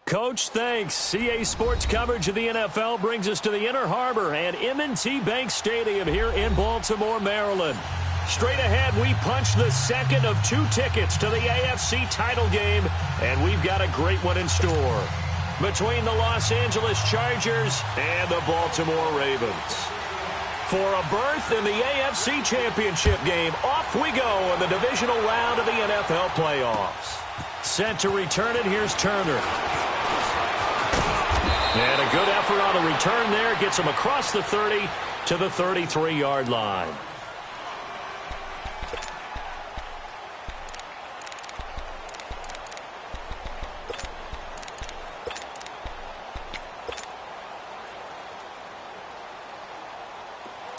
Coach, thanks. CA Sports coverage of the NFL brings us to the Inner Harbor and M&T Bank Stadium here in Baltimore, Maryland. Straight ahead, we punch the second of 2 tickets to the AFC title game, and we've got a great one in store between the Los Angeles Chargers and the Baltimore Ravens. For a berth in the AFC Championship game, off we go in the divisional round of the NFL playoffs. Set to return it, here's Turner. And a good effort on the return there. Gets him across the 30 to the 33-yard line.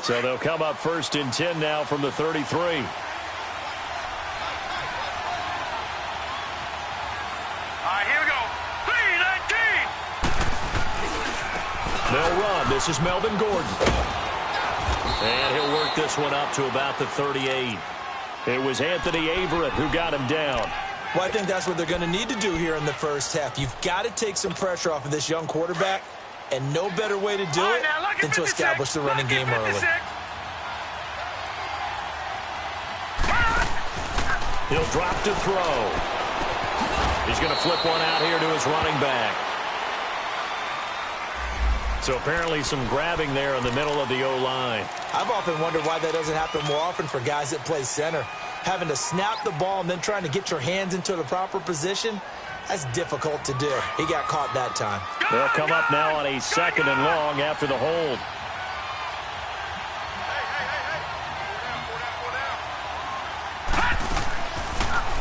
So they'll come up 1st and 10 now from the 33. They'll run. This is Melvin Gordon. And he'll work this one up to about the 38. It was Anthony Averett who got him down. Well, I think that's what they're going to need to do here in the first half. You've got to take some pressure off of this young quarterback, and no better way to do it than to establish the running game early. He'll drop to throw. He's going to flip one out here to his running back. So apparently some grabbing there in the middle of the O-line. I've often wondered why that doesn't happen more often for guys that play center. Having to snap the ball and then trying to get your hands into the proper position, that's difficult to do. He got caught that time. They'll come up now on a 2nd and long after the hold.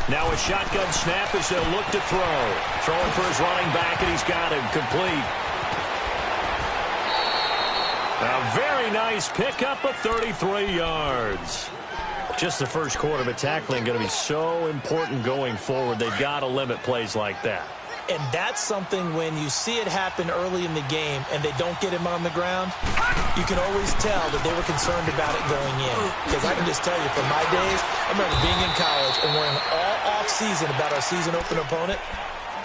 Now a shotgun snap as they'll look to throw. Throwing for his running back, and he's got him complete. A very nice pickup of 33 yards. Just the first quarter, but tackling going to be so important going forward. They've got to limit plays like that. And that's something when you see it happen early in the game and they don't get him on the ground, you can always tell that they were concerned about it going in. Because I can just tell you, from my days, I remember being in college and worrying all off-season about our season open opponent,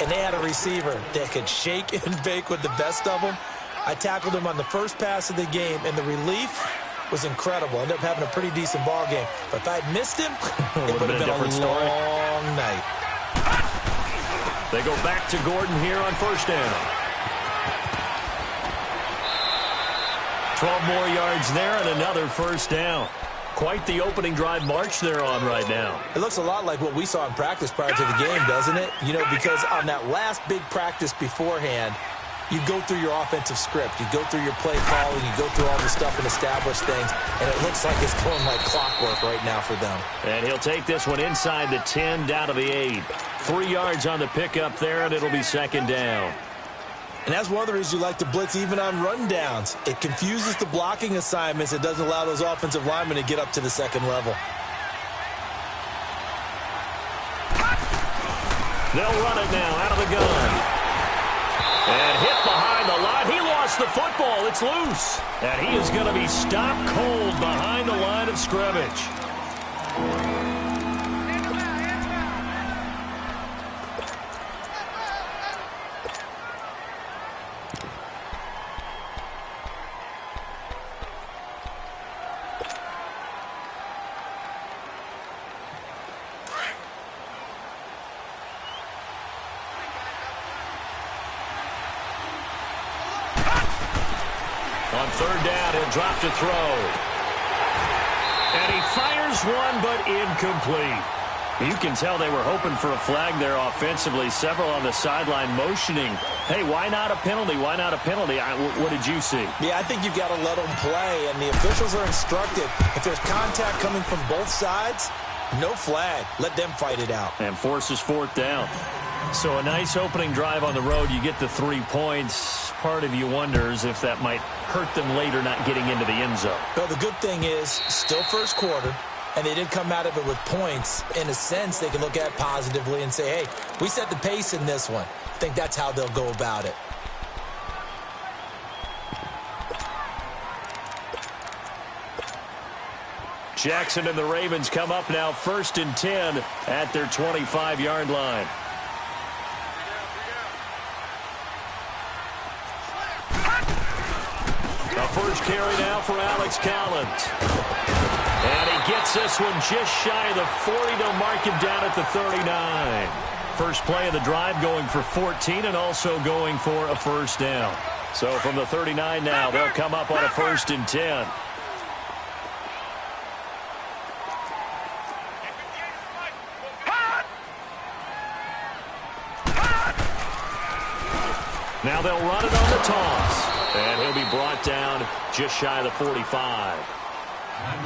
and they had a receiver that could shake and bake with the best of them. I tackled him on the first pass of the game, and the relief was incredible. Ended up having a pretty decent ball game. But if I had missed him, it would have been a long night. They go back to Gordon here on 1st down. 12 more yards there and another 1st down. Quite the opening drive march they're on right now. It looks a lot like what we saw in practice prior to the game, doesn't it? You know, because on that last big practice beforehand, you go through your offensive script. You go through your play calling. You go through all the stuff and establish things. And it looks like it's going like clockwork right now for them. And he'll take this one inside the 10 down to the 8. 3 yards on the pickup there, and it'll be 2nd down. And that's one of the reasons you like to blitz even on rundowns. It confuses the blocking assignments. It doesn't allow those offensive linemen to get up to the 2nd level. They'll run it now out of the gun. And hit behind the line. He lost the football. It's loose. And he is going to be stopped cold behind the line of scrimmage. On 3rd down, he'll drop to throw. And he fires one, but incomplete. You can tell they were hoping for a flag there offensively. Several on the sideline motioning. Hey, why not a penalty? Why not a penalty? What did you see? Yeah, I think you've got to let them play, and the officials are instructed. If there's contact coming from both sides, no flag. Let them fight it out. And forces 4th down. So a nice opening drive on the road. You get the 3 points. Part of you wonders if that might hurt them later not getting into the end zone. Well, the good thing is, still first quarter, and they did come out of it with points. In a sense, they can look at it positively and say, hey, we set the pace in this one. I think that's how they'll go about it. Jackson and the Ravens come up now 1st and 10 at their 25-yard line. first carry now for Alex Collins. And he gets this one just shy of the 40. They'll mark him down at the 39. First play of the drive going for 14 and also going for a first down. So from the 39 now, they'll come up on a 1st and 10. Now they'll run it on the toss. And he'll be brought down just shy of the 45.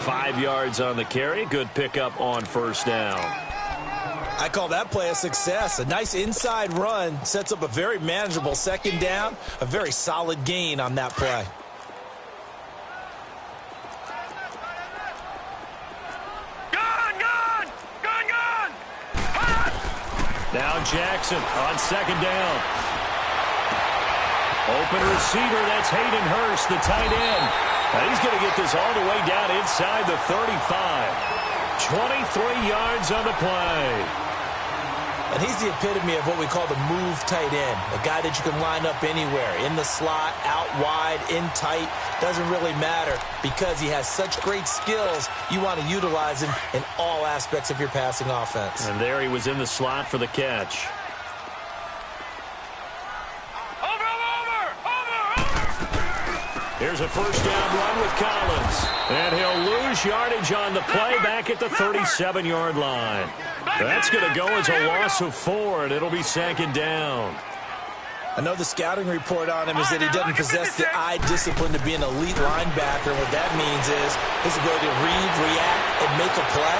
5 yards on the carry. Good pickup on first down. I call that play a success. A nice inside run sets up a very manageable second down. A very solid gain on that play. Now Jackson on second down. Open receiver, that's Hayden Hurst, the tight end. And he's going to get this all the way down inside the 35. 23 yards on the play. And he's the epitome of what we call the move tight end. A guy that you can line up anywhere. In the slot, out wide, in tight. Doesn't really matter because he has such great skills. You want to utilize him in all aspects of your passing offense. And there he was in the slot for the catch. Here's a first down run with Collins. And he'll lose yardage on the play back at the 37-yard line. That's going to go as a loss of 4, and it'll be second down. I know the scouting report on him is that he doesn't possess the eye discipline to be an elite linebacker. What that means is his ability to read, react, and make a play.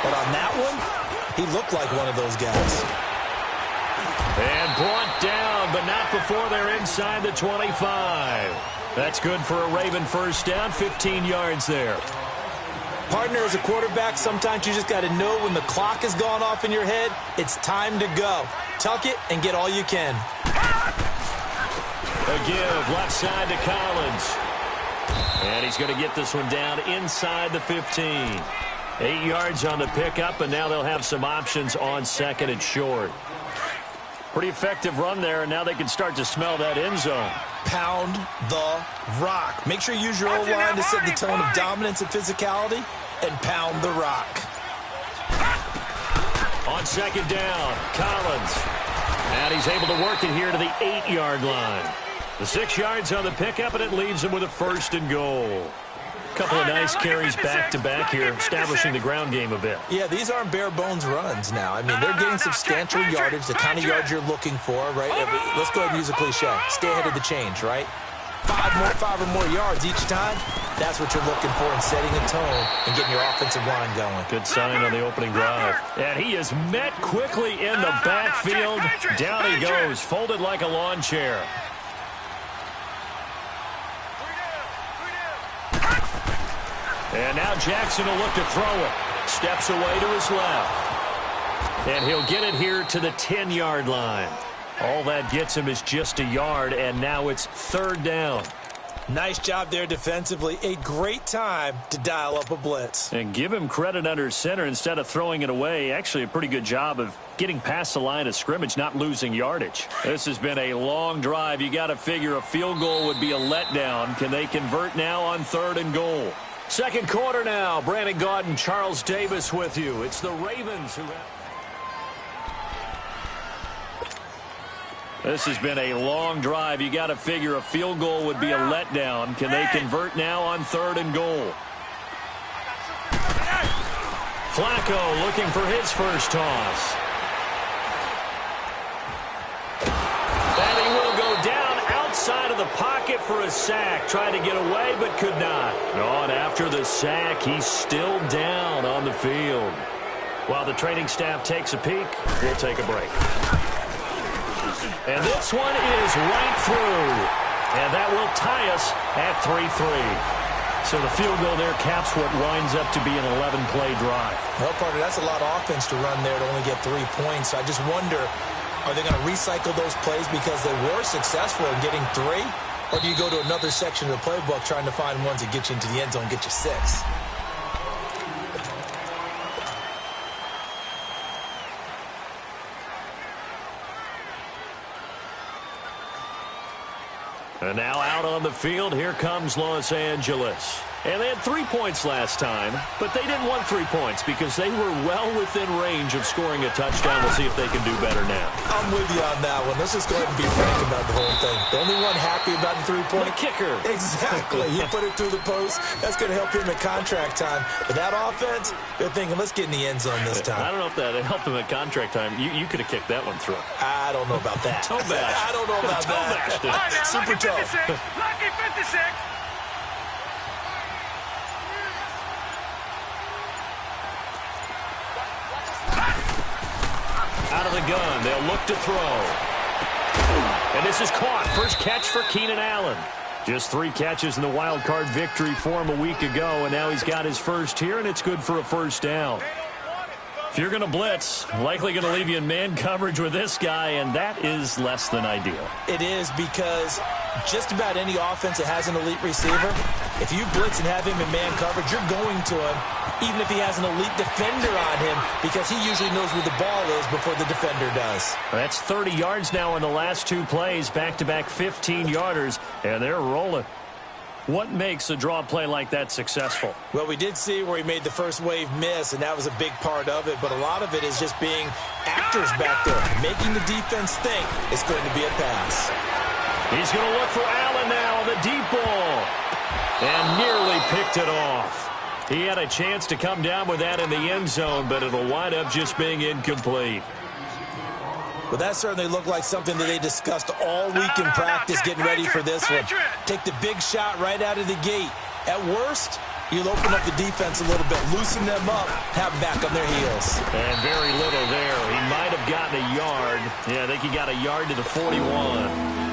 But on that one, he looked like one of those guys. And brought down, but not before they're inside the 25. That's good for a Raven first down, 15 yards there. Partner, as a quarterback, sometimes you just got to know when the clock has gone off in your head, it's time to go. Tuck it and get all you can. A give left side to Collins. And he's going to get this one down inside the 15. 8 yards on the pickup, and now they'll have some options on second and short. Pretty effective run there, and now they can start to smell that end zone. Pound the rock. Make sure you use your O-line to set the tone of dominance and physicality, and pound the rock. On second down, Collins. And he's able to work it here to the 8-yard line. The 6 yards on the pickup, and it leaves him with a first and goal. Couple of nice carries back-to-back here, establishing the ground game a bit. Yeah, these aren't bare-bones runs now. I mean, they're getting substantial yardage, the kind of yards you're looking for, right? Let's go ahead and use a cliche. Stay ahead of the change, right? 5 or more yards each time. That's what you're looking for in setting a tone and getting your offensive line going. Good sign on the opening drive. And he is met quickly in the backfield. Down he goes, folded like a lawn chair. And now Jackson will look to throw it. Steps away to his left. And he'll get it here to the 10-yard line. All that gets him is just a yard, and now it's third down. Nice job there defensively. A great time to dial up a blitz. And give him credit under center instead of throwing it away. Actually a pretty good job of getting past the line of scrimmage, not losing yardage. This has been a long drive. You got to figure a field goal would be a letdown. Can they convert now on third and goal? Second quarter now. Brandon Gaudin, Charles Davis with you. It's the Ravens who have... This has been a long drive. You got to figure a field goal would be a letdown. Can they convert now on third and goal? Flacco looking for his first toss. And he will go down outside of the pocket for a sack. Tried to get away, but could not. And after the sack, he's still down on the field. While the training staff takes a peek, we'll take a break. And this one is right through. And that will tie us at 3-3. So the field goal there caps what winds up to be an 11-play drive. Well, partner, that's a lot of offense to run there to only get 3 points. So I just wonder, are they going to recycle those plays because they were successful in getting 3? Or do you go to another section of the playbook trying to find ones that get you into the end zone, get you 6? And now out on the field, here comes Los Angeles. And they had 3 points last time, but they didn't want 3 points because they were well within range of scoring a touchdown. We'll see if they can do better now. I'm with you on that one. Let's just go ahead and be frank about the whole thing. The only one happy about the 3-point. The kicker. Exactly. He put it through the post. That's going to help him at contract time. But that offense, they're thinking, let's get in the end zone this time. I don't know if that helped him at contract time. You could have kicked that one through. I don't know about that. Toe bash. I don't know about that. Super toe. Lucky 56. Out of the gun, they'll look to throw. And this is caught. First catch for Keenan Allen. Just 3 catches in the wild card victory for him a week ago, and now he's got his first here, and it's good for a first down. If you're going to blitz, likely going to leave you in man coverage with this guy, and that is less than ideal. It is because just about any offense that has an elite receiver, if you blitz and have him in man coverage, you're going to him, even if he has an elite defender on him, because he usually knows where the ball is before the defender does. That's 30 yards now in the last 2 plays, back-to-back 15-yarders, and they're rolling. What makes a draw play like that successful? Well, we did see where he made the first wave miss, and that was a big part of it, but a lot of it is just being actors back there, making the defense think it's going to be a pass. He's going to look for Allen now on the deep ball, and nearly picked it off. He had a chance to come down with that in the end zone, but it'll wind up just being incomplete. Well, that certainly looked like something that they discussed all week in practice getting ready for this one. Take the big shot right out of the gate. At worst, you'll open up the defense a little bit, loosen them up, have them back on their heels. And very little there. He might have gotten a yard. Yeah, I think he got a yard to the 41.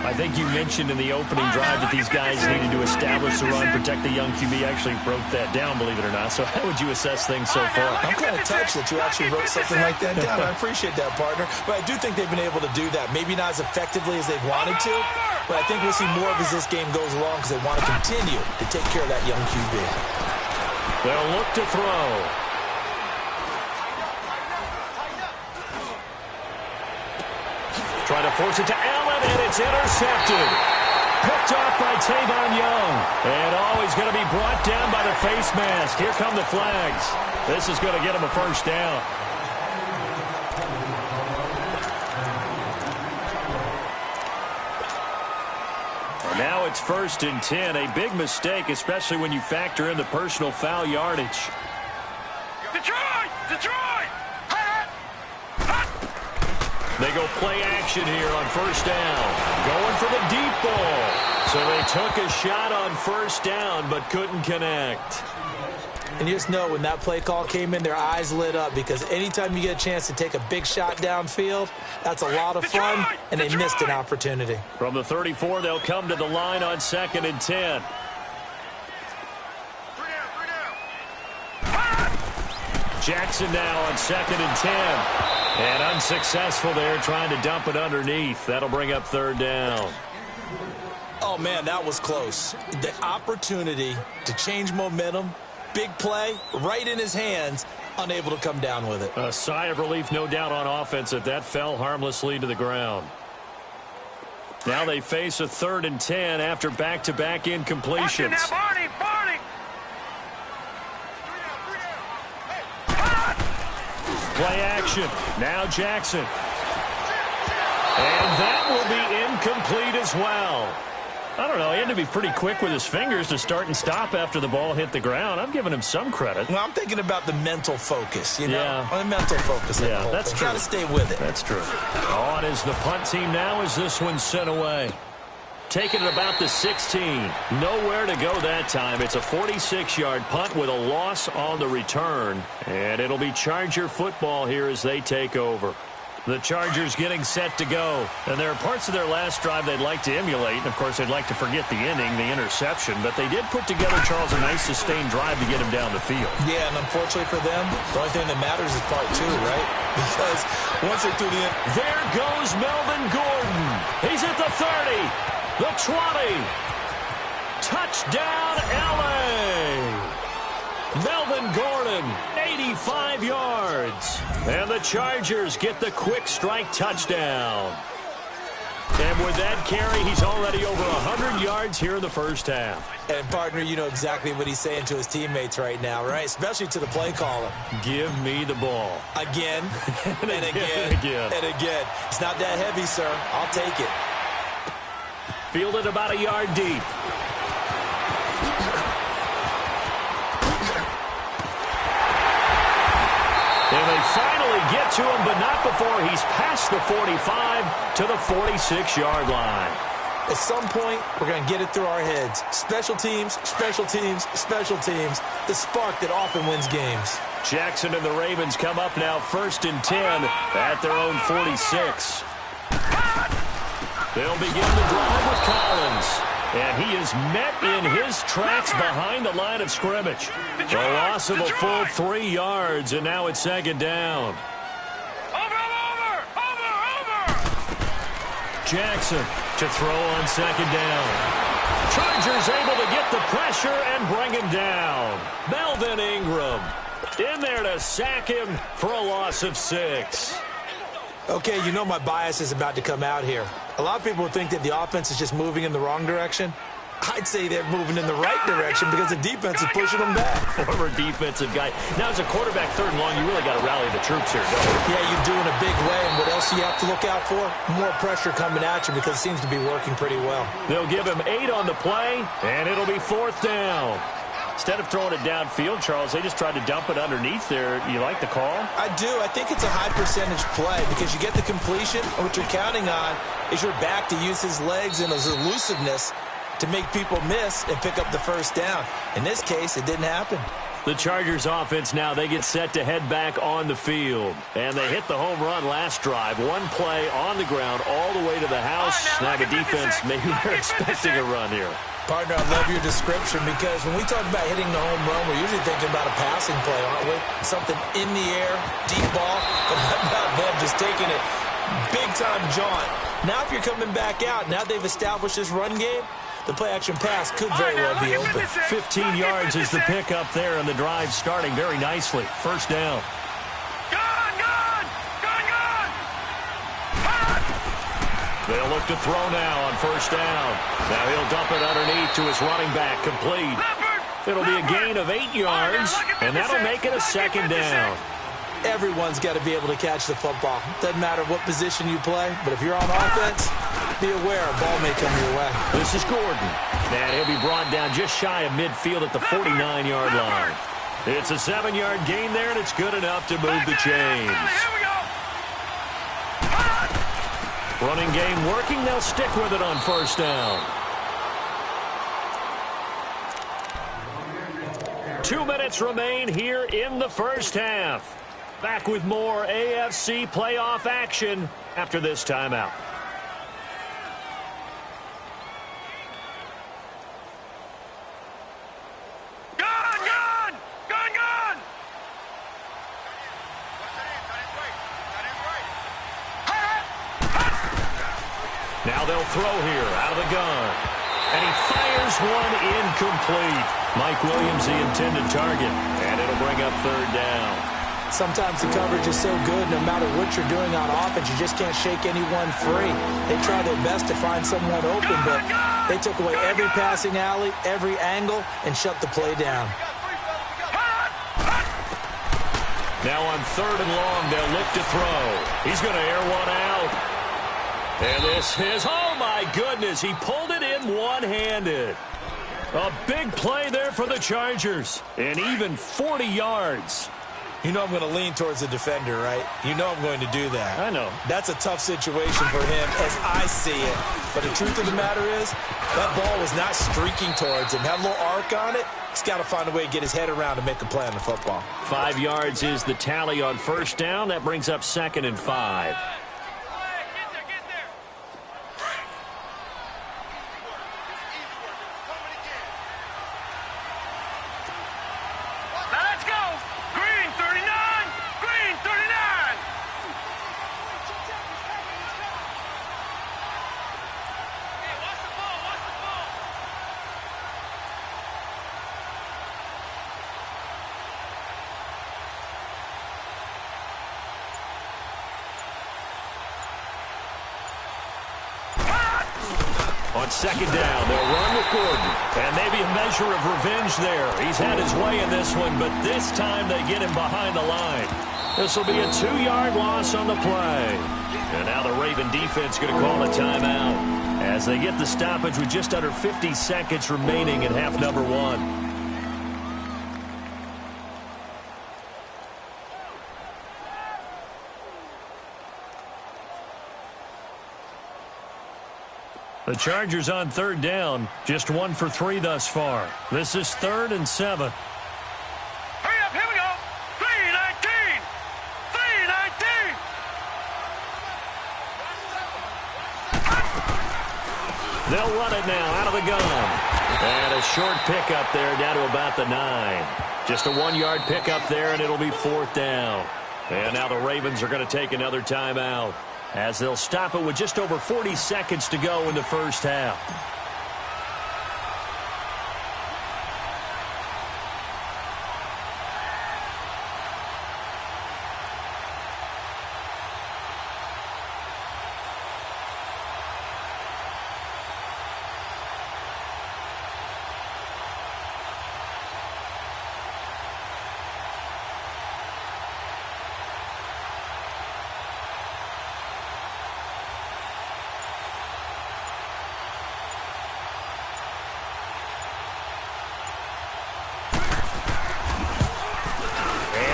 I think you mentioned in the opening drive that these guys needed to establish the run, protect the young QB. Actually broke that down, believe it or not. So how would you assess things so far? I'm kind of touched that you actually wrote something like that down. I appreciate that, partner. But I do think they've been able to do that. Maybe not as effectively as they've wanted to, but I think we'll see more of as this game goes along because they want to continue to take care of that young QB. They'll look to throw. Trying to force it to Allen, and it's intercepted. Picked off by Tavon Young. And he's going to be brought down by the face mask. Here come the flags. This is going to get him a first down. And now it's 1st and 10. A big mistake, especially when you factor in the personal foul yardage. Detroit! Detroit! They go play action here on first down. Going for the deep ball. So they took a shot on first down but couldn't connect. And you just know when that play call came in, their eyes lit up because anytime you get a chance to take a big shot downfield, that's a lot of fun, and they missed an opportunity. From the 34, they'll come to the line on 2nd and 10. Jackson now on 2nd and 10. And unsuccessful there, trying to dump it underneath. That'll bring up 3rd down. Oh, man, that was close. The opportunity to change momentum, big play, right in his hands, unable to come down with it. A sigh of relief, no doubt, on offense that fell harmlessly to the ground. Now they face a 3rd and 10 after back-to-back incompletions. Play action. Now Jackson. And that will be incomplete as well. I don't know. He had to be pretty quick with his fingers to start and stop after the ball hit the ground. I'm giving him some credit. Well, I'm thinking about the mental focus, you know? Yeah. The mental focus. Yeah, that's true. Got to stay with it. That's true. On is the punt team now as this one's sent away. Taking it about the 16. Nowhere to go that time. It's a 46-yard punt with a loss on the return. And it'll be Charger football here as they take over. The Chargers getting set to go. And there are parts of their last drive they'd like to emulate. And, of course, they'd like to forget the inning, the interception. But they did put together, Charles, a nice sustained drive to get him down the field. Yeah, and unfortunately for them, the only thing that matters is part 2, right? Because once they're through the end. There goes Melvin Gordon. He's at the 30. The 20. Touchdown, L.A. Melvin Gordon, 85 yards. And the Chargers get the quick strike touchdown. And And with that carry, he's already over 100 yards here in the first half. And, partner, you know exactly what he's saying to his teammates right now, right? Especially to the play caller. Give me the ball. Again, and again, and again. It's not that heavy, sir. I'll take it. Fielded about a yard deep. And they finally get to him, but not before he's past the 45 to the 46-yard line. At some point, we're going to get it through our heads. Special teams, special teams, special teams. The spark that often wins games. Jackson and the Ravens come up now 1st and 10 at their own 46. They'll begin the drive with Collins. And he is met in his tracks behind the line of scrimmage. A loss of a full 3 yards, and now it's 2nd down. Over! Jackson to throw on 2nd down. Chargers able to get the pressure and bring him down. Melvin Ingram in there to sack him for a loss of 6. Okay, you know my bias is about to come out here. A lot of people think that the offense is just moving in the wrong direction. I'd say they're moving in the right direction because the defense is pushing them back. Former defensive guy. Now, as a quarterback, 3rd and long, you really got to rally the troops here, don't you? Yeah, you do in a big way. And what else do you have to look out for? More pressure coming at you because it seems to be working pretty well. They'll give him 8 on the play, and it'll be 4th down. Instead of throwing it downfield, Charles, they just tried to dump it underneath there. You like the call? I do. I think it's a high percentage play because you get the completion, and what you're counting on is your back to use his legs and his elusiveness to make people miss and pick up the 1st down. In this case, it didn't happen. The Chargers offense now, they get set to head back on the field. And they hit the home run last drive. 1 play on the ground all the way to the house. Now the defense, maybe they're expecting a run here. Partner, I love your description because when we talk about hitting the home run, we're usually thinking about a passing play, aren't we? Something in the air, deep ball, but how about them just taking it big-time jaunt. Now if you're coming back out, now they've established this run game, the play-action pass could very well be open. 15 yards is the pickup there, and the drive starting very nicely. 1st down. They'll look to throw now on 1st down. Now he'll dump it underneath to his running back, complete. It'll be a gain of 8 yards, and that'll make it a 2nd down. Everyone's got to be able to catch the football. Doesn't matter what position you play, but if you're on offense, be aware a ball may come your way. This is Gordon. And he'll be brought down just shy of midfield at the 49-yard line. It's a 7-yard gain there, and it's good enough to move the chains. Running game working. They'll stick with it on 1st down. 2 minutes remain here in the first half. Back with more AFC playoff action after this timeout. Now they'll throw here out of the gun. And he fires one incomplete. Mike Williams, the intended target. And it'll bring up 3rd down. Sometimes the coverage is so good, no matter what you're doing on offense, you just can't shake anyone free. They try their best to find someone open, but they took away every passing alley, every angle, and shut the play down. Now on 3rd and long, they'll look to throw. He's going to air one out. And this is, oh my goodness, he pulled it in one-handed. A big play there for the Chargers, and even 40 yards. You know I'm going to lean towards the defender, right? You know I'm going to do that. I know. That's a tough situation for him as I see it. But the truth of the matter is, that ball was not streaking towards him. Had a little arc on it. He's got to find a way to get his head around and make a play on the football. 5 yards is the tally on 1st down. That brings up 2nd and 5. On second down, they'll run with Gordon. And maybe a measure of revenge there. He's had his way in this one, but this time they get him behind the line. This will be a 2-yard loss on the play. And now the Raven defense going to call a timeout as they get the stoppage with just under 50 seconds remaining in half number 1. The Chargers on third down, just 1 for 3 thus far. This is 3rd and 7. Hurry up, here we go. 3-19. 3-19. They'll run it now out of the gun. And a short pickup there down to about the 9. Just a 1-yard pickup there, and it'll be 4th down. And now the Ravens are going to take another timeout, as they'll stop it with just over 40 seconds to go in the first half.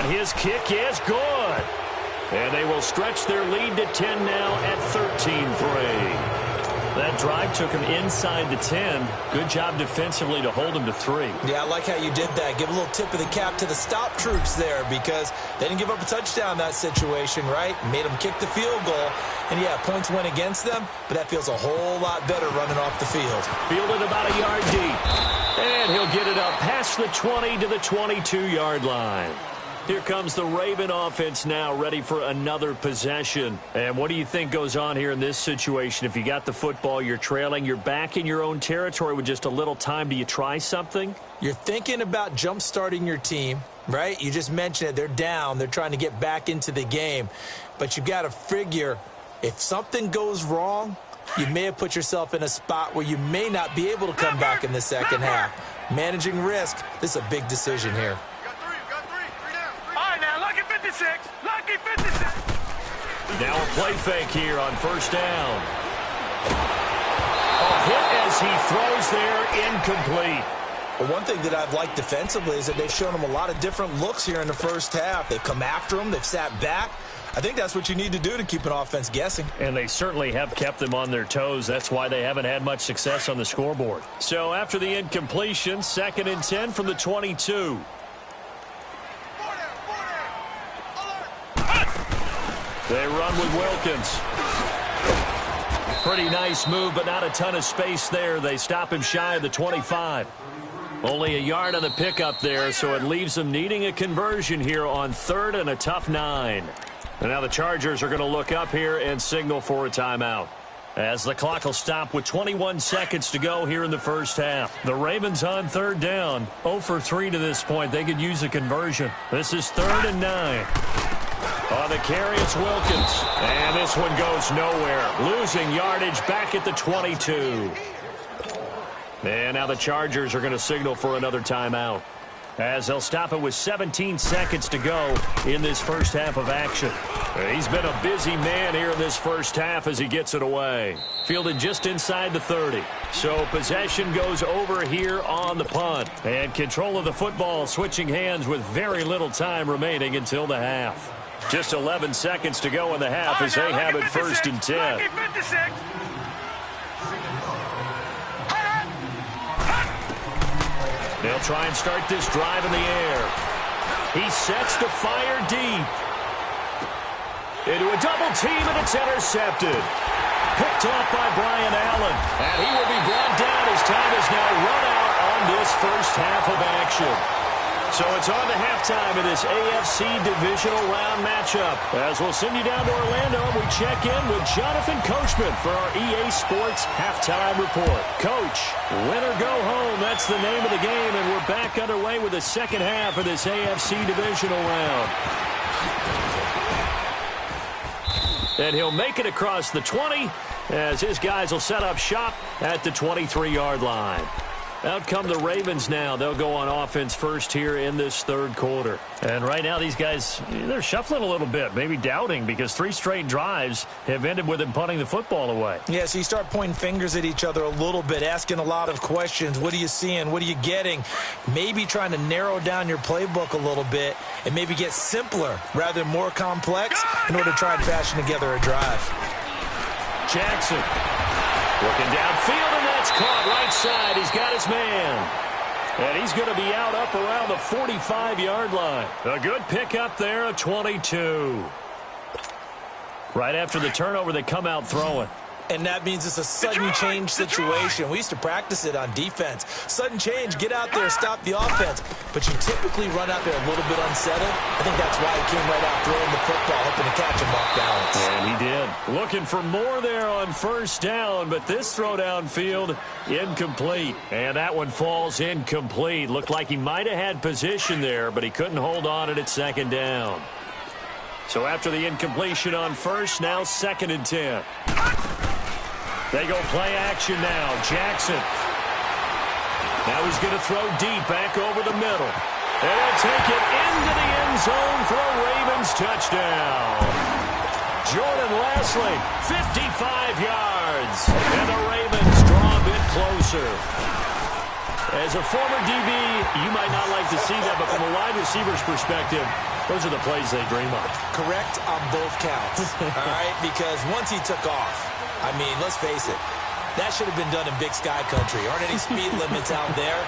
His kick is good. And they will stretch their lead to 10 now at 13-3. That drive took him inside the 10. Good job defensively to hold him to 3. Yeah, I like how you did that. Give a little tip of the cap to the stop troops there, because they didn't give up a touchdown in that situation, right? Made them kick the field goal. And, yeah, points went against them, but that feels a whole lot better running off the field. Fielded about a yard deep. And he'll get it up past the 20 to the 22-yard line. Here comes the Raven offense now, ready for another possession. And what do you think goes on here in this situation? If you got the football, you're trailing, you're back in your own territory with just a little time. Do you try something? You're thinking about jump-starting your team, right? You just mentioned it. They're down. They're trying to get back into the game. But you've got to figure, if something goes wrong, you may have put yourself in a spot where you may not be able to come back in the second half. Managing risk, this is a big decision here. Lucky 56. Now a play fake here on first down. A hit as he throws there, incomplete. Well, one thing that I've liked defensively is that they've shown them a lot of different looks here in the first half. They've come after them. They've sat back. I think that's what you need to do to keep an offense guessing. And they certainly have kept them on their toes. That's why they haven't had much success on the scoreboard. So after the incompletion, 2nd and 10 from the 22. They run with Wilkins. Pretty nice move, but not a ton of space there. They stop him shy of the 25. Only a yard on the pickup there, so it leaves them needing a conversion here on 3rd and a tough 9. And now the Chargers are going to look up here and signal for a timeout, as the clock will stop with 21 seconds to go here in the first half. The Ravens on 3rd down, 0 for 3 to this point. They could use a conversion. This is 3rd and 9. On the carry, it's Wilkins. And this one goes nowhere. Losing yardage back at the 22. And now the Chargers are going to signal for another timeout, as they'll stop it with 17 seconds to go in this first half of action. He's been a busy man here in this first half as he gets it away. Fielded just inside the 30. So possession goes over here on the punt. And control of the football switching hands with very little time remaining until the half. Just 11 seconds to go in the half as they have it 1st and 10. They'll try and start this drive in the air. He sets to fire deep. Into a double team, and it's intercepted. Picked off by Brian Allen. And he will be brought down as time is now run out on this first half of action. So it's on to halftime of this AFC Divisional Round matchup. As we'll send you down to Orlando, we check in with Jonathan Coachman for our EA Sports Halftime Report. Coach, win or go home, that's the name of the game, and we're back underway with the second half of this AFC Divisional Round. And he'll make it across the 20 as his guys will set up shop at the 23-yard line. Out come the Ravens now. They'll go on offense first here in this third quarter. And right now these guys, they're shuffling a little bit, maybe doubting, because 3 straight drives have ended with them punting the football away. Yeah, so you start pointing fingers at each other a little bit, asking a lot of questions. What are you seeing? What are you getting? Maybe trying to narrow down your playbook a little bit and maybe get simpler rather than more complex in order to try and fashion together a drive. Jackson looking downfield, and that's caught right side. He's got his man. And he's going to be out up around the 45-yard line. A good pickup there, a 22. Right after the turnover, they come out throwing. And that means it's a sudden change situation. We used to practice it on defense. Sudden change, get out there, stop the offense. But you typically run out there a little bit unsettled. I think that's why he came right out throwing the football, hoping to catch him off balance. And he did. Looking for more there on first down, but this throw downfield, incomplete. And that one falls incomplete. Looked like he might have had position there, but he couldn't hold on at second down. So after the incompletion on first, now 2nd and 10. They go play action now. Jackson. Now he's going to throw deep back over the middle. And he'll take it into the end zone for a Ravens touchdown. Jordan Lasley, 55 yards. And the Ravens draw a bit closer. As a former DB, you might not like to see that, but from a wide receiver's perspective, those are the plays they dream of. Correct on both counts, all right? Because once he took off, I mean, let's face it, that should have been done in Big Sky Country. Aren't any speed limits out there?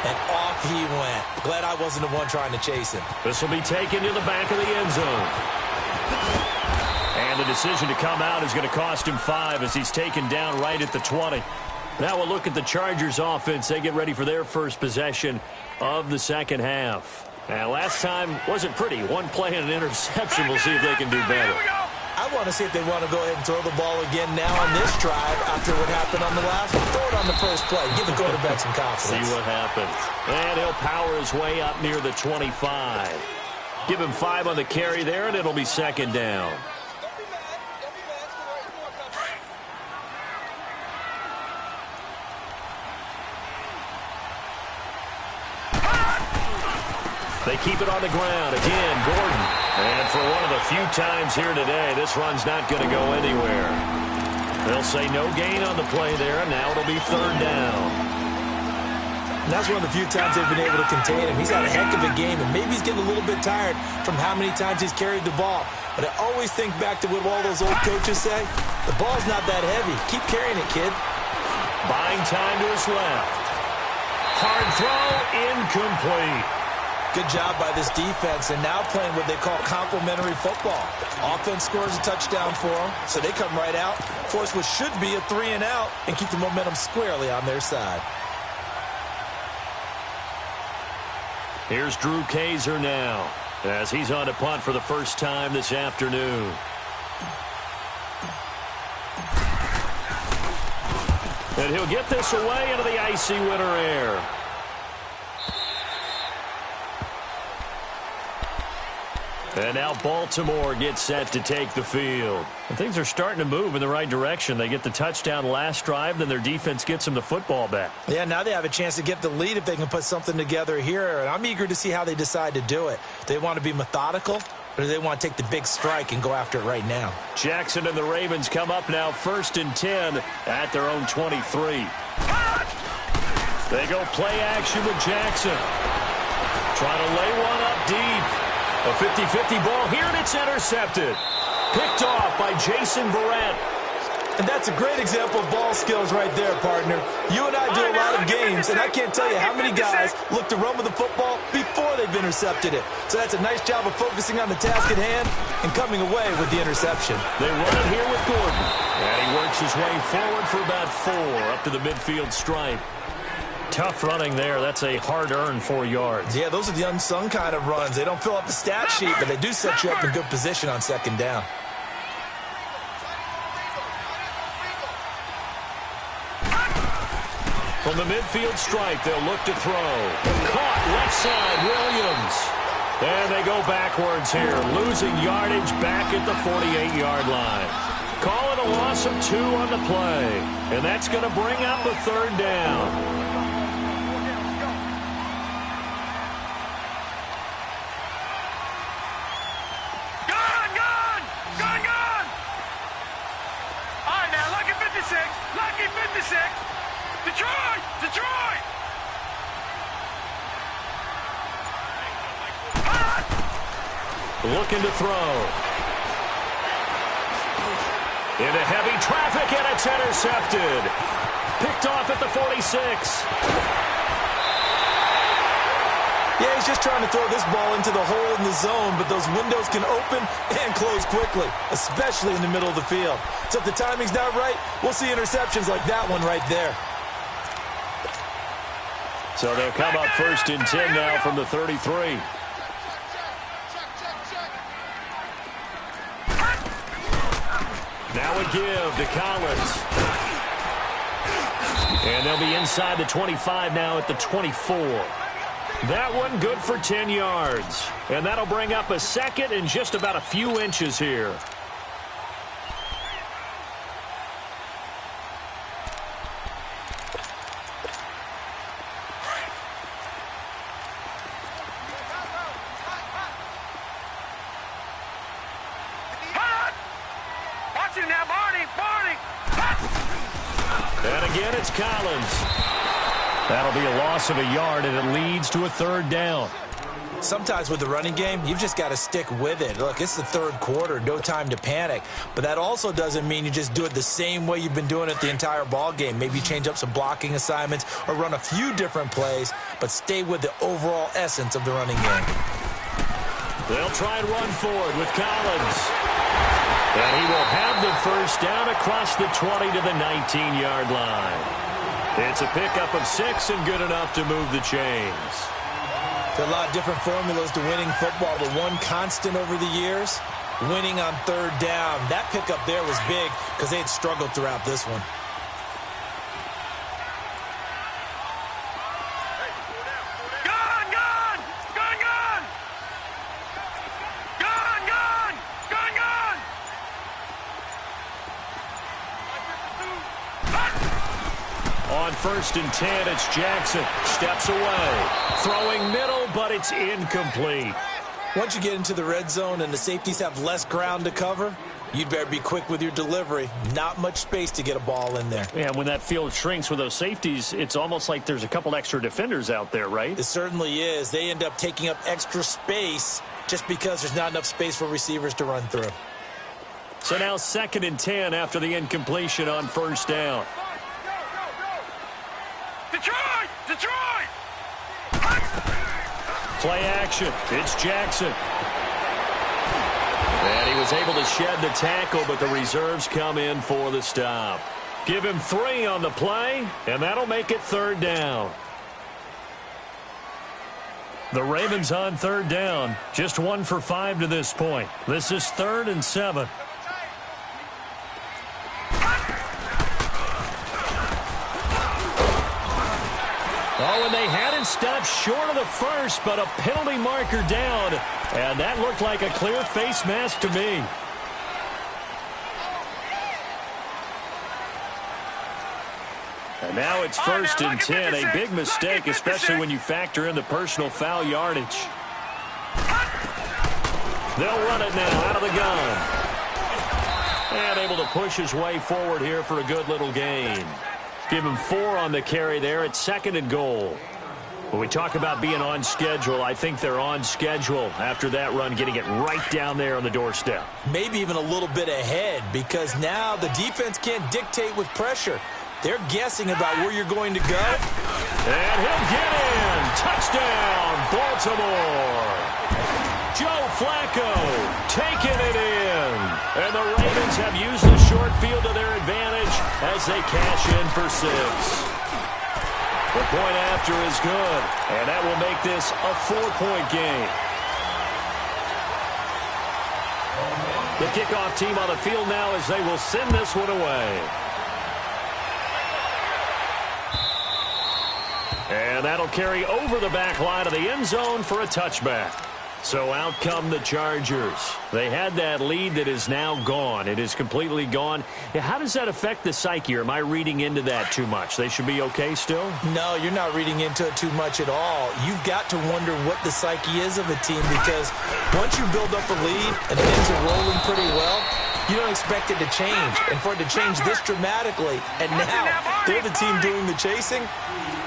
And off he went. Glad I wasn't the one trying to chase him. This will be taken to the back of the end zone. And the decision to come out is going to cost him 5 as he's taken down right at the 20. Now we'll look at the Chargers offense. They get ready for their first possession of the second half. And last time wasn't pretty. One play and an interception. We'll see if they can do better. I want to see if they want to go ahead and throw the ball again now on this drive after what happened on the last one. Throw it on the first play. Give the quarterback some confidence. See what happens. And he'll power his way up near the 25. Give him 5 on the carry there, and it'll be 2nd down. They keep it on the ground. Again, Gordon. And for one of the few times here today, this run's not going to go anywhere. They'll say no gain on the play there, and now it'll be 3rd down. And that's one of the few times they've been able to contain him. He's had a heck of a game, and maybe he's getting a little bit tired from how many times he's carried the ball. But I always think back to what all those old coaches say. The ball's not that heavy. Keep carrying it, kid. Buying time to his left. Hard throw, incomplete. Good job by this defense, and now playing what they call complementary football. Offense scores a touchdown for them, so they come right out, force what should be a 3-and-out, and keep the momentum squarely on their side. Here's Drew Kaiser now, as he's on to punt for the first time this afternoon. And he'll get this away into the icy winter air. And now Baltimore gets set to take the field. And things are starting to move in the right direction. They get the touchdown last drive, then their defense gets them the football back. Yeah, now they have a chance to get the lead if they can put something together here. And I'm eager to see how they decide to do it. Do they want to be methodical, or do they want to take the big strike and go after it right now? Jackson and the Ravens come up now 1st and 10 at their own 23. They go play action with Jackson. Trying to lay one up deep. A 50-50 ball here, and it's intercepted. Picked off by Jason Verrett. And that's a great example of ball skills right there, partner. You and I do a lot of games, and I can't tell you how many guys look to run with the football before they've intercepted it. So that's a nice job of focusing on the task at hand and coming away with the interception. They run it here with Gordon. And he works his way forward for about 4 up to the midfield stripe. Tough running there. That's a hard-earned 4 yards. Yeah, those are the unsung kind of runs. They don't fill up the stat sheet, but they do set you up in good position on 2nd down. From the midfield stripe, they'll look to throw. Caught left side, Williams. And they go backwards here, losing yardage back at the 48-yard line. call it a loss of 2 on the play. And that's going to bring up a third down. Gone! All right, now, lucky 56. Lucky 56. Detroit! Looking to throw. Into heavy traffic, and it's intercepted. Picked off at the 46. Yeah, he's just trying to throw this ball into the hole in the zone, but those windows can open and close quickly, especially in the middle of the field. So if the timing's not right, we'll see interceptions like that one right there. So they'll come up 1st and 10 now from the 33. Now a give to Collins. And they'll be inside the 25 now at the 24. That one good for 10 yards. And that'll bring up a 2nd and just about a few inches here. And again, it's Collins. That'll be a loss of a yard, and it leads to a 3rd down. Sometimes with the running game, you've just got to stick with it. Look, it's the 3rd quarter, no time to panic. But that also doesn't mean you just do it the same way you've been doing it the entire ball game. Maybe change up some blocking assignments or run a few different plays, but stay with the overall essence of the running game. They'll try and run forward with Collins. And he will have the 1st down across the 20 to the 19-yard line. It's a pickup of 6 and good enough to move the chains. There are a lot of different formulas to winning football, but one constant over the years, winning on 3rd down. That pickup there was big because they had struggled throughout this one. On 1st and 10, it's Jackson. Steps away. Throwing middle, but it's incomplete. Once you get into the red zone and the safeties have less ground to cover, you'd better be quick with your delivery. Not much space to get a ball in there. Yeah, when that field shrinks with those safeties, it's almost like there's a couple extra defenders out there, right? It certainly is. They end up taking up extra space just because there's not enough space for receivers to run through. So now 2nd and 10 after the incompletion on 1st down. Detroit! Play action. It's Jackson. And he was able to shed the tackle, but the reserves come in for the stop. Give him 3 on the play, and that'll make it 3rd down. The Ravens on 3rd down. Just 1 for 5 to this point. This is 3rd and 7. Oh, and they had it stopped short of the 1st, but a penalty marker down. And that looked like a clear face mask to me. And now it's 1st and 10. A big mistake, especially when you factor in the personal foul yardage. They'll run it now out of the gun. And able to push his way forward here for a good little gain. Give him 4 on the carry there at 2nd and goal. When we talk about being on schedule, I think they're on schedule after that run, getting it right down there on the doorstep. Maybe even a little bit ahead, because now the defense can't dictate with pressure. They're guessing about where you're going to go. And he'll get in. Touchdown, Baltimore. Joe Flacco taking it in. And the Ravens have used the short field to their advantage as they cash in for 6. The point after is good, and that will make this a 4-point game. The kickoff team on the field now as they will send this one away. And that'll carry over the back line of the end zone for a touchback. So out come the Chargers. They had that lead that is now gone. It is completely gone. How does that affect the psyche? Or am I reading into that too much? They should be okay still? No, you're not reading into it too much at all. You've got to wonder what the psyche is of a team, because once you build up a lead and things are rolling pretty well, you don't expect it to change. And for it to change this dramatically, and now they're the team doing the chasing,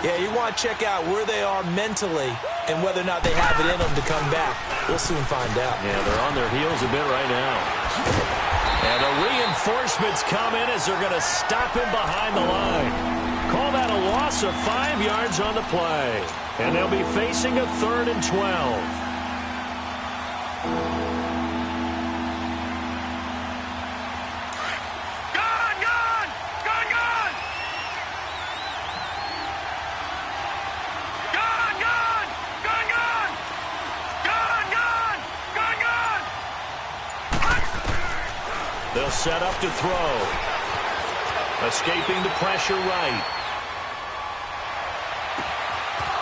yeah, you want to check out where they are mentally and whether or not they have it in them to come back. We'll soon find out. Yeah, they're on their heels a bit right now. And the reinforcements come in as they're going to stop him behind the line. Call that a loss of 5 yards on the play. And they'll be facing a 3rd and 12. They'll set up to throw. Escaping the pressure right.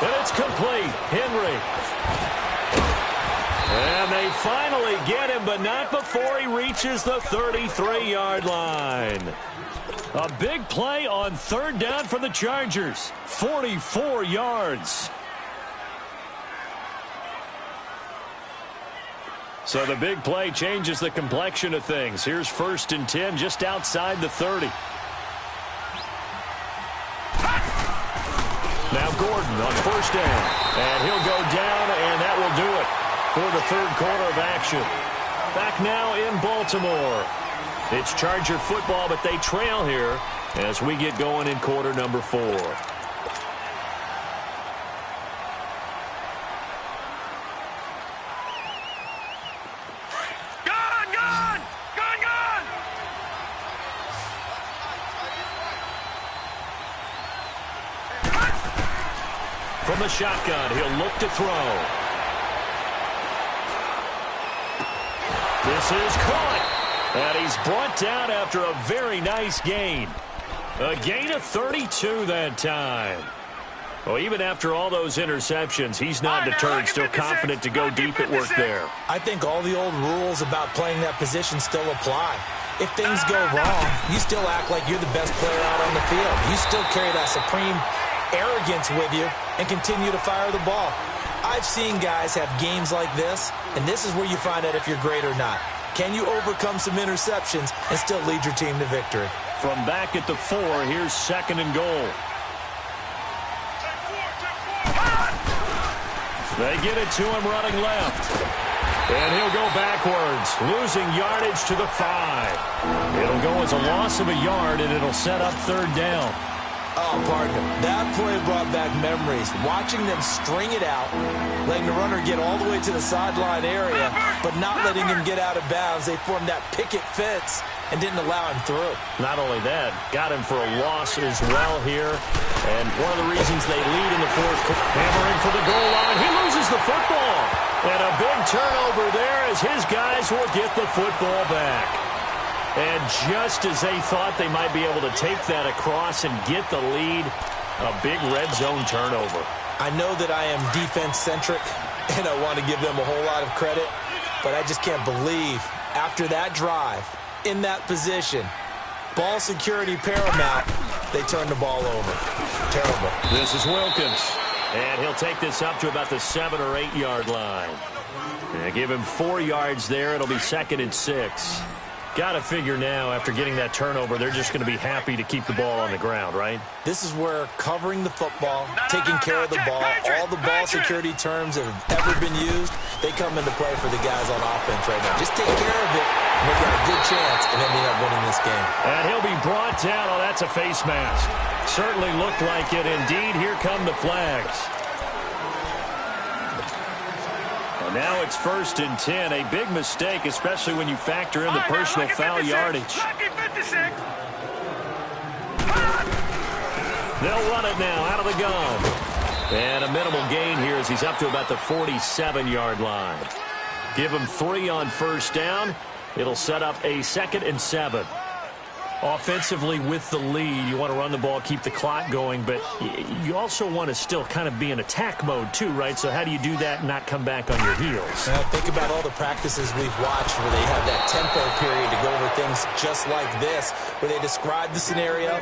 And it's complete. Henry. And they finally get him, but not before he reaches the 33-yard line. A big play on 3rd down for the Chargers. 44 yards. So the big play changes the complexion of things. Here's 1st and 10 just outside the 30. Now Gordon on 1st down. And he'll go down, and that will do it for the 3rd quarter of action. Back now in Baltimore. It's Charger football, but they trail here as we get going in quarter number 4. From the shotgun, he'll look to throw. This is caught. And he's brought down after a very nice gain. A gain of 32 that time. Well, even after all those interceptions, he's not deterred, still confident to go deep at work there. I think all the old rules about playing that position still apply. If things go wrong, you still act like you're the best player out on the field. You still carry that supreme arrogance with you and continue to fire the ball. I've seen guys have games like this, and this is where you find out if you're great or not. Can you overcome some interceptions and still lead your team to victory? From back at the 4, here's 2nd and goal. They get it to him running left. And he'll go backwards, losing yardage to the 5. It'll go as a loss of a yard, and it'll set up 3rd down. Oh, partner, that play brought back memories. Watching them string it out, letting the runner get all the way to the sideline area, but not letting him get out of bounds. They formed that picket fence and didn't allow him through. Not only that, got him for a loss as well here. And one of the reasons they lead in the 4th quarter. Hammering for the goal line. He loses the football. And a big turnover there as his guys will get the football back. And just as they thought they might be able to take that across and get the lead, a big red zone turnover. I know that I am defense-centric, and I want to give them a whole lot of credit, but I just can't believe after that drive, in that position, ball security paramount, they turned the ball over. Terrible. This is Wilkins, and he'll take this up to about the 7 or 8 yard line. And give him 4 yards there. It'll be 2nd and 6. Got to figure now, after getting that turnover, they're just going to be happy to keep the ball on the ground, right? This is where covering the football, taking care of the ball, all the ball security terms that have ever been used, they come into play for the guys on offense right now. Just take care of it, and they've got a good chance of ending up winning this game. And he'll be brought down. Oh, that's a face mask. Certainly looked like it. Indeed, here come the flags. And now it's 1st and 10. A big mistake, especially when you factor in the personal foul yardage. They'll run it now out of the gun. And a minimal gain here as he's up to about the 47-yard line. Give him 3 on 1st down. It'll set up a 2nd and 7. Offensively with the lead, you want to run the ball, keep the clock going, but you also want to still kind of be in attack mode too, right? So how do you do that and not come back on your heels? Now, think about all the practices we've watched where they have that tempo period to go over things just like this, where they describe the scenario,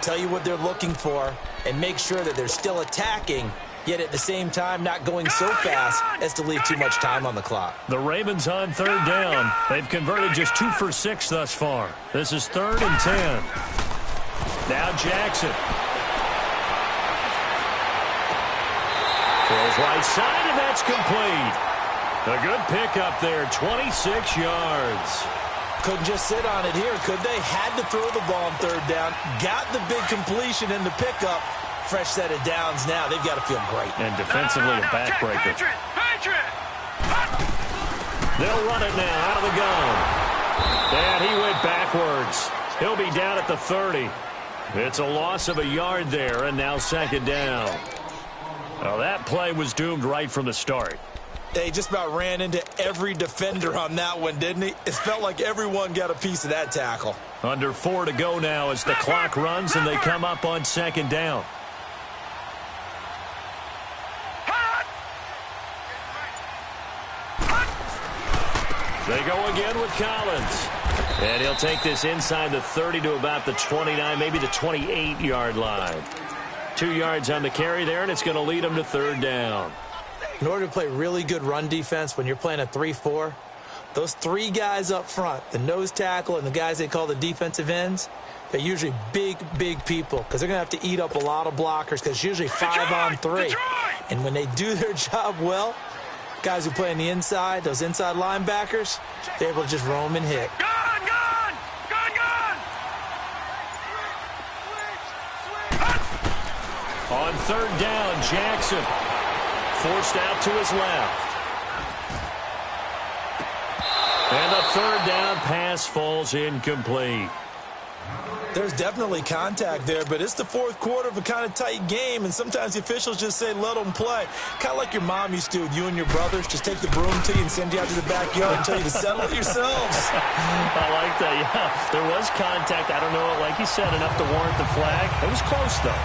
tell you what they're looking for, and make sure that they're still attacking, yet at the same time not going so fast as to leave too much time on the clock. The Ravens on third down. They've converted just 2 for 6 thus far. This is 3rd and 10. Now Jackson. Throws right side, and that's complete. A good pickup there, 26 yards. Couldn't just sit on it here, could they? Had to throw the ball on third down. Got the big completion in the pickup. Fresh set of downs now. They've got to feel great. And defensively, a backbreaker. They'll run it now out of the gun. And he went backwards. He'll be down at the 30. It's a loss of a yard there, and now 2nd down. Well, that play was doomed right from the start. They just about ran into every defender on that one, didn't he? It felt like everyone got a piece of that tackle. Under 4 to go now as the clock runs, and they come up on 2nd down. They go again with Collins. And he'll take this inside the 30 to about the 29, maybe the 28-yard line. 2 yards on the carry there, and it's going to lead them to 3rd down. In order to play really good run defense when you're playing a 3-4, those 3 guys up front, the nose tackle and the guys they call the defensive ends, they're usually big, big people because they're going to have to eat up a lot of blockers because it's usually 5 on 3. And when they do their job well, guys who play on the inside, those inside linebackers, they're able to just roam and hit. On 3rd down, Jackson forced out to his left. And the 3rd down pass falls incomplete. There's definitely contact there, but it's the 4th quarter of a kind of tight game, and sometimes the officials just say, let them play. Kind of like your mom used to with you and your brothers. Just take the broom to you and send you out to the backyard and tell you to settle it yourselves. I like that, yeah. There was contact. I don't know, like you said, enough to warrant the flag. It was close, though.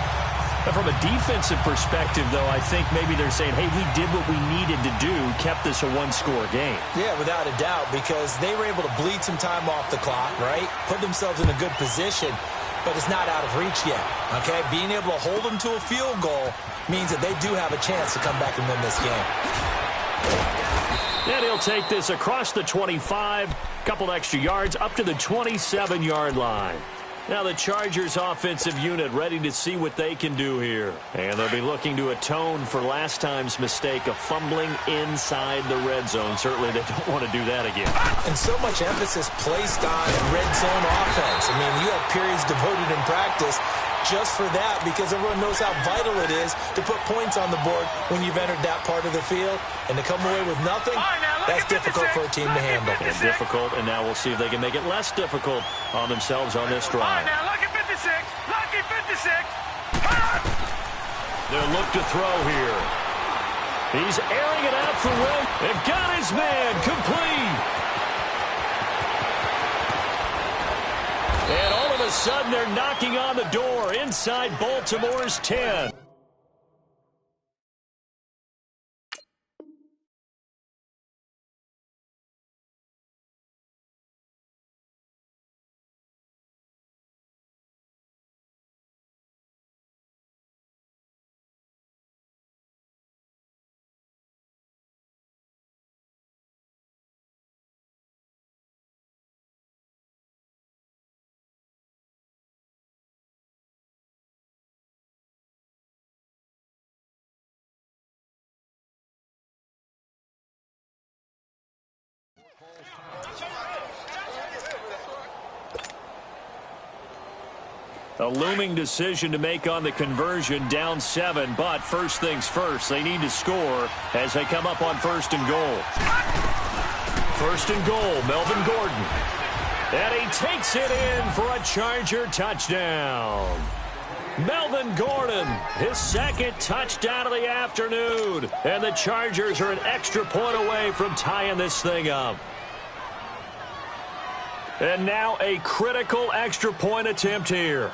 And from a defensive perspective, though, I think maybe they're saying, hey, we did what we needed to do, kept this a 1-score game. Yeah, without a doubt, because they were able to bleed some time off the clock, right? Put themselves in a good position, but it's not out of reach yet, okay? Being able to hold them to a field goal means that they do have a chance to come back and win this game. And he'll take this across the 25, couple extra yards, up to the 27-yard line. Now the Chargers offensive unit ready to see what they can do here. And they'll be looking to atone for last time's mistake of fumbling inside the red zone. Certainly they don't want to do that again. And so much emphasis placed on red zone offense. I mean, you have periods devoted in practice just for that because everyone knows how vital it is to put points on the board when you've entered that part of the field. And to come away with nothing, that's difficult for a team to handle. And difficult, and now we'll see if they can make it less difficult on themselves on this drive. Now lucky 56, lucky 56. They'll look to throw here. He's airing it out for Will. They've got his man complete. And all of a sudden, they're knocking on the door inside Baltimore's 10. A looming decision to make on the conversion, down 7, but first things first, they need to score as they come up on 1st and goal. 1st and goal, Melvin Gordon. And he takes it in for a Charger touchdown. Melvin Gordon, his 2nd touchdown of the afternoon. And the Chargers are an extra point away from tying this thing up. And now a critical extra point attempt here.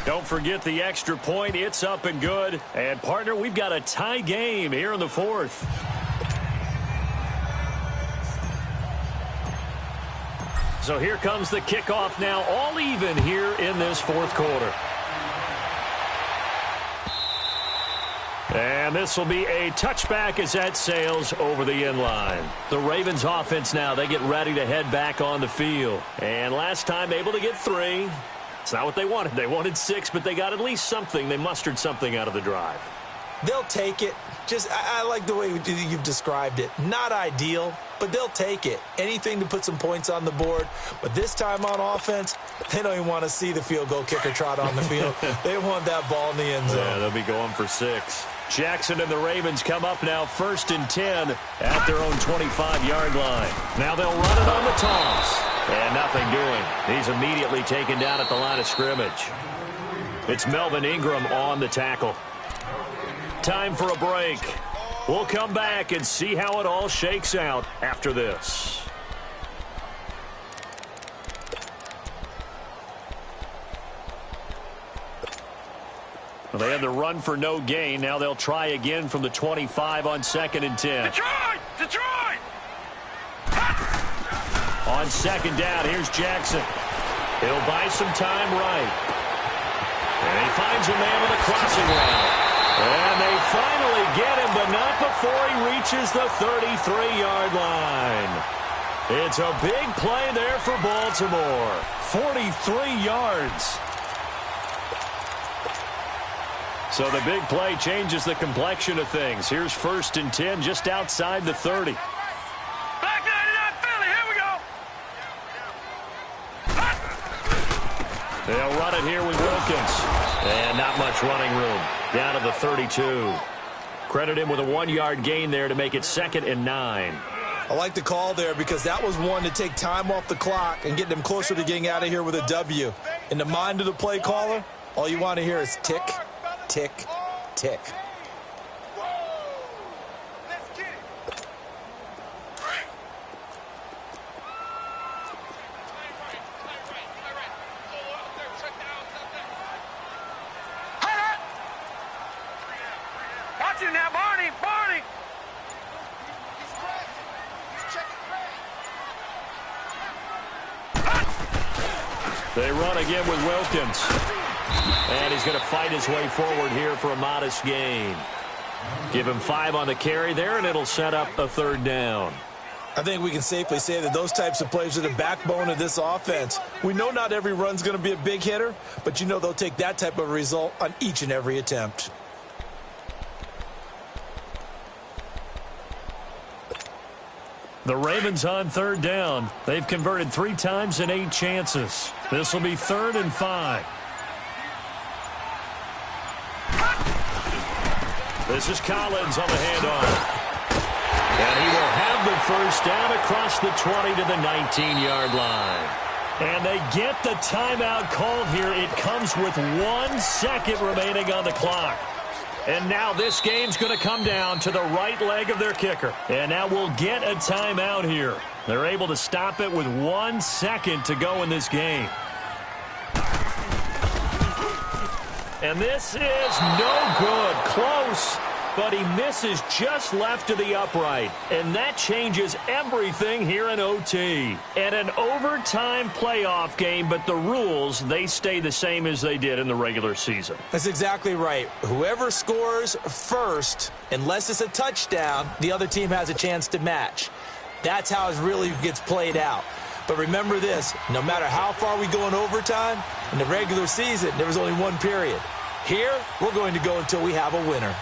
Don't forget the extra point. It's up and good. And, partner, we've got a tie game here in the fourth. So here comes the kickoff now, all even here in this fourth quarter. And this will be a touchback as that sails over the end line. The Ravens offense now, they get ready to head back on the field. And last time able to get 3. It's not what they wanted. They wanted 6, but they got at least something. They mustered something out of the drive. They'll take it. I like the way you've described it. Not ideal, but they'll take it. Anything to put some points on the board. But this time on offense, they don't even want to see the field goal kicker trot on the field. They want that ball in the end zone. Yeah, they'll be going for 6. Jackson and the Ravens come up now 1st and 10 at their own 25-yard line. Now they'll run it on the toss. And nothing doing. He's immediately taken down at the line of scrimmage. It's Melvin Ingram on the tackle. Time for a break. We'll come back and see how it all shakes out after this. Well, they had the run for no gain. Now they'll try again from the 25 on 2nd and 10. Detroit! Detroit! On 2nd down, here's Jackson. He'll buy some time right. And he finds a man with a crossing route. And they finally get him, but not before he reaches the 33-yard line. It's a big play there for Baltimore. 43 yards. So the big play changes the complexion of things. Here's 1st and 10 just outside the 30. Black 99 Philly, here we go! They'll run it here with Wilkins. And not much running room. Down to the 32. Credit him with a 1-yard gain there to make it 2nd and 9. I like the call there because that was one to take time off the clock and get them closer to getting out of here with a W. In the mind of the play caller, all you want to hear is tick, tick, tick. Watch it now, Barney! Barney! They run again with Wilkins. And he's going to fight his way forward here for a modest gain. Give him 5 on the carry there, and it'll set up a 3rd down. I think we can safely say that those types of plays are the backbone of this offense. We know not every run's going to be a big hitter, but you know they'll take that type of result on each and every attempt. The Ravens on 3rd down. They've converted 3 times in 8 chances. This will be 3rd and 5. This is Collins on the handoff. And he will have the 1st down across the 20 to the 19-yard line. And they get the timeout called here. It comes with 1 second remaining on the clock. And now this game's going to come down to the right leg of their kicker. And now we'll get a timeout here. They're able to stop it with 1 second to go in this game. And this is no good. Close, but he misses just left of the upright. And that changes everything here in OT. And an overtime playoff game, but the rules, they stay the same as they did in the regular season. That's exactly right. Whoever scores first, unless it's a touchdown, the other team has a chance to match. That's how it really gets played out. But remember this, no matter how far we go in overtime, in the regular season, there was only 1 period. Here, we're going to go until we have a winner.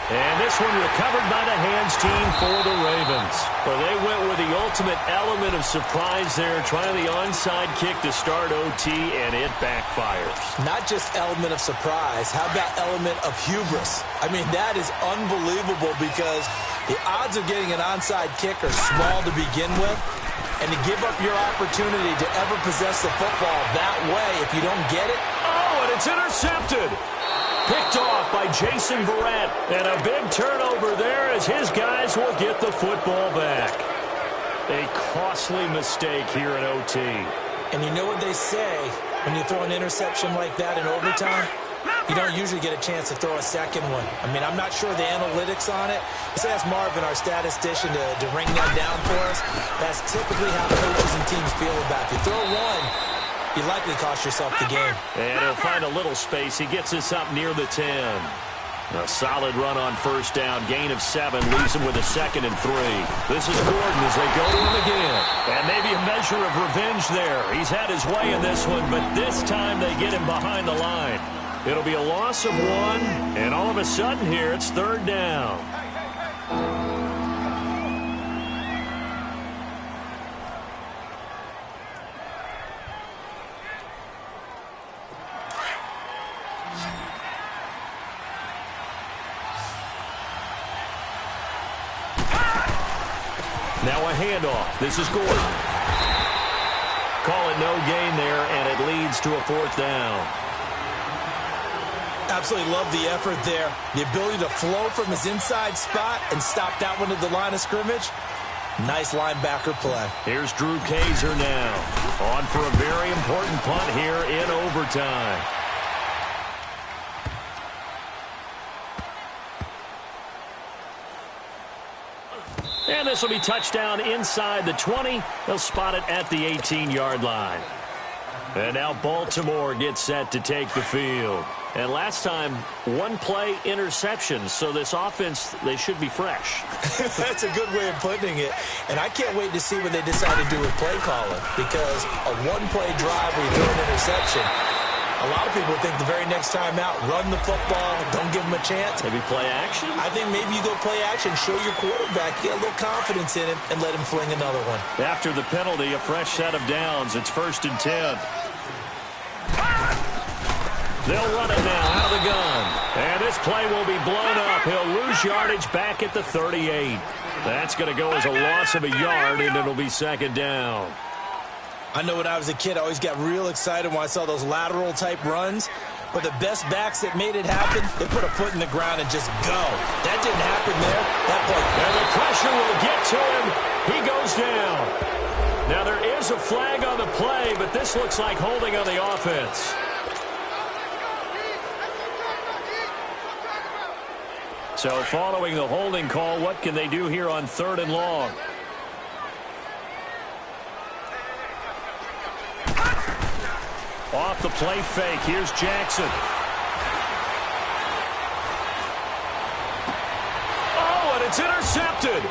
And this one recovered by the hands team for the Ravens. Well, they went with the ultimate element of surprise there, trying the onside kick to start OT, and it backfires. Not just element of surprise. How about element of hubris? I mean, that is unbelievable because the odds of getting an onside kick are small to begin with. And to give up your opportunity to ever possess the football that way, if you don't get it. Oh, and it's intercepted. Picked off by Jason Verrett. And a big turnover there as his guys will get the football back. A costly mistake here in OT. And you know what they say when you throw an interception like that in overtime? You don't usually get a chance to throw a second one. I mean, I'm not sure the analytics on it. Let's ask Marvin, our statistician, to ring that down for us. That's typically how coaches and teams feel about it. You throw one, you likely cost yourself the game. And he'll find a little space. He gets us up near the 10. A solid run on first down. Gain of 7 leaves him with a 2nd and 3. This is Gordon as they go to him again. And maybe a measure of revenge there. He's had his way in this one, but this time they get him behind the line. It'll be a loss of 1, and all of a sudden here, it's 3rd down. Now a handoff. This is Gordon. Call it no gain there, and it leads to a 4th down. Absolutely love the effort there. The ability to flow from his inside spot and stop that one at the line of scrimmage. Nice linebacker play. Here's Drew Kaiser now. On for a very important punt here in overtime. And this will be touchdown inside the 20. They'll spot it at the 18-yard line. And now Baltimore gets set to take the field. And last time, 1-play interception. So this offense, they should be fresh. That's a good way of putting it. And I can't wait to see what they decide to do with play calling. Because a 1-play drive where you throw an interception, a lot of people think the very next time out, run the football, don't give them a chance. Maybe play action? I think maybe you go play action, show your quarterback, get a little confidence in him, and let him fling another one. After the penalty, a fresh set of downs. It's 1st and 10. They'll run it now out of the gun. And this play will be blown up. He'll lose yardage back at the 38. That's going to go as a loss of a yard, and it'll be 2nd down. I know when I was a kid, I always got real excited when I saw those lateral-type runs. But the best backs that made it happen, they put a foot in the ground and just go. That didn't happen there. That play. And the pressure will get to him. He goes down. Now, there is a flag on the play, but this looks like holding on the offense. So following the holding call, what can they do here on 3rd and long? Off the play fake. Here's Jackson. Oh, and it's intercepted.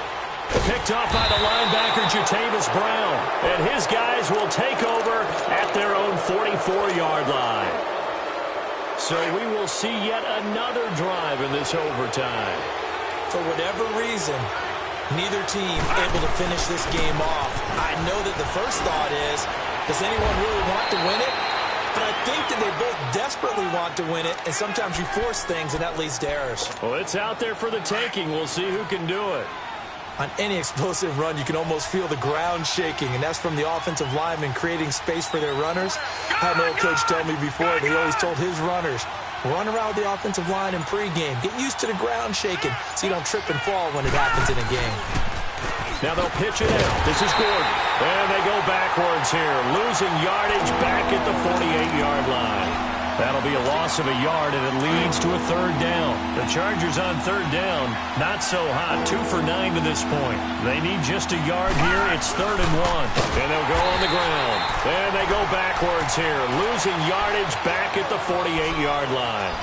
Picked off by the linebacker, Jatavis Brown. And his guys will take over at their own 44-yard line. So we will see yet another drive in this overtime. For whatever reason, neither team able to finish this game off. I know that the first thought is, does anyone really want to win it? But I think that they both desperately want to win it, and sometimes you force things, and that leads to errors. Well, it's out there for the taking. We'll see who can do it. On any explosive run, you can almost feel the ground shaking, and that's from the offensive linemen creating space for their runners. I had an old coach tell me before, he always told his runners, run around the offensive line in pregame. Get used to the ground shaking so you don't trip and fall when it happens in a game. Now they'll pitch it out. This is Gordon. And they go backwards here, losing yardage back at the 48-yard line. That'll be a loss of a yard, and it leads to a 3rd down. The Chargers on 3rd down, not so hot. 2 for 9 to this point. They need just a yard here. It's 3rd and 1. And they'll go on the ground. And they go backwards here, losing yardage back at the 48-yard line.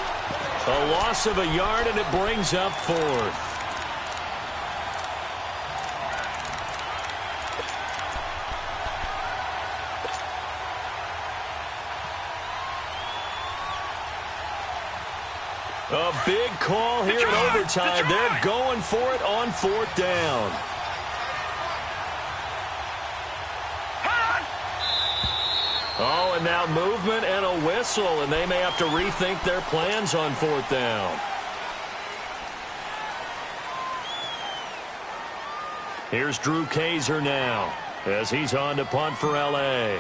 A loss of a yard, and it brings up 4th. A big call here in overtime. They're going for it on 4th down. Oh, and now movement and a whistle, and they may have to rethink their plans on 4th down. Here's Drew Kaiser now as he's on to punt for L.A.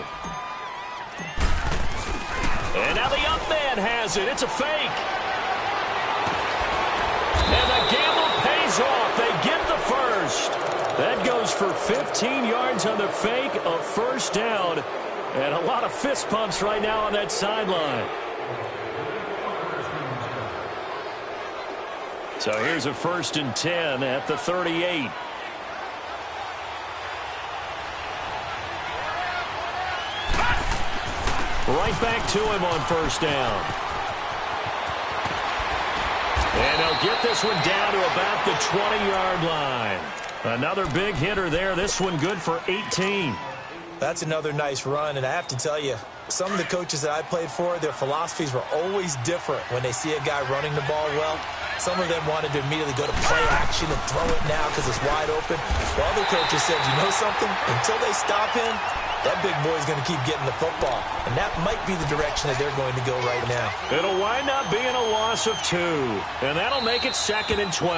And now the up man has it. It's a fake. And the gamble pays off. They get the first. That goes for 15 yards on the fake, a 1st down. And a lot of fist pumps right now on that sideline. So here's a 1st and 10 at the 38. Right back to him on 1st down. And they'll get this one down to about the 20-yard line. Another big hitter there. This one good for 18. That's another nice run, and I have to tell you, some of the coaches that I played for, their philosophies were always different when they see a guy running the ball well. Some of them wanted to immediately go to play action and throw it now because it's wide open. While other coaches said, you know something? Until they stop him, that big boy's going to keep getting the football. And that might be the direction that they're going to go right now. It'll wind up being a loss of 2. And that'll make it 2nd and 12.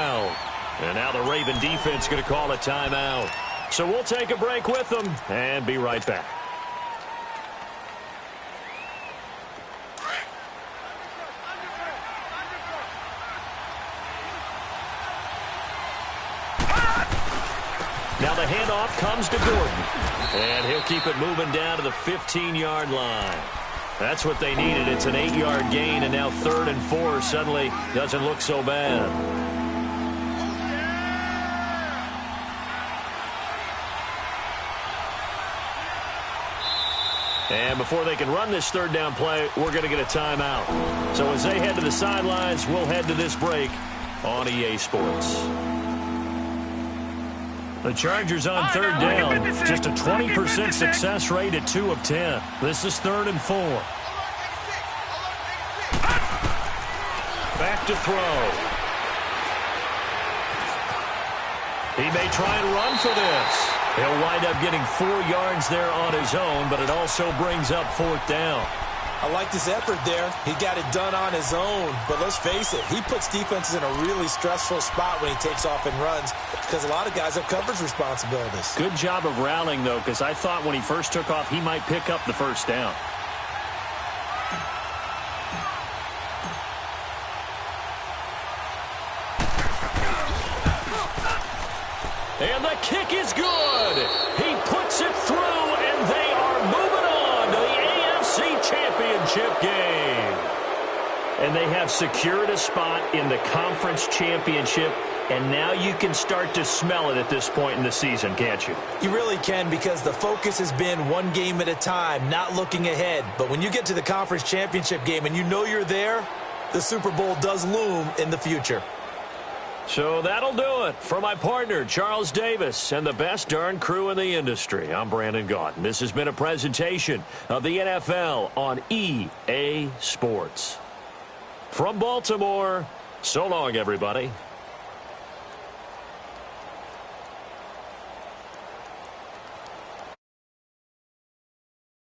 And now the Raven defense going to call a timeout. So we'll take a break with them and be right back. Now the handoff comes to Gordon. And he'll keep it moving down to the 15-yard line. That's what they needed. It's an 8-yard gain, and now 3rd and 4 suddenly doesn't look so bad. And before they can run this 3rd down play, we're going to get a timeout. So as they head to the sidelines, we'll head to this break on EA Sports. The Chargers on 3rd down, just a 20% success rate at 2 of 10. This is 3rd and 4. Back to throw. He may try and run for this. He'll wind up getting 4 yards there on his own, but it also brings up 4th down. I like his effort there. He got it done on his own. But let's face it, he puts defenses in a really stressful spot when he takes off and runs because a lot of guys have coverage responsibilities. Good job of rallying, though, because I thought when he first took off, he might pick up the 1st down. And the kick is good. He puts it through, and they are moving on to the AFC Championship game. And they have secured a spot in the Conference Championship, and now you can start to smell it at this point in the season, can't you? You really can, because the focus has been one game at a time, not looking ahead. But when you get to the Conference Championship game and you know you're there, the Super Bowl does loom in the future. So that'll do it for my partner, Charles Davis, and the best darn crew in the industry. I'm Brandon Gaudin. This has been a presentation of the NFL on EA Sports. From Baltimore, so long, everybody.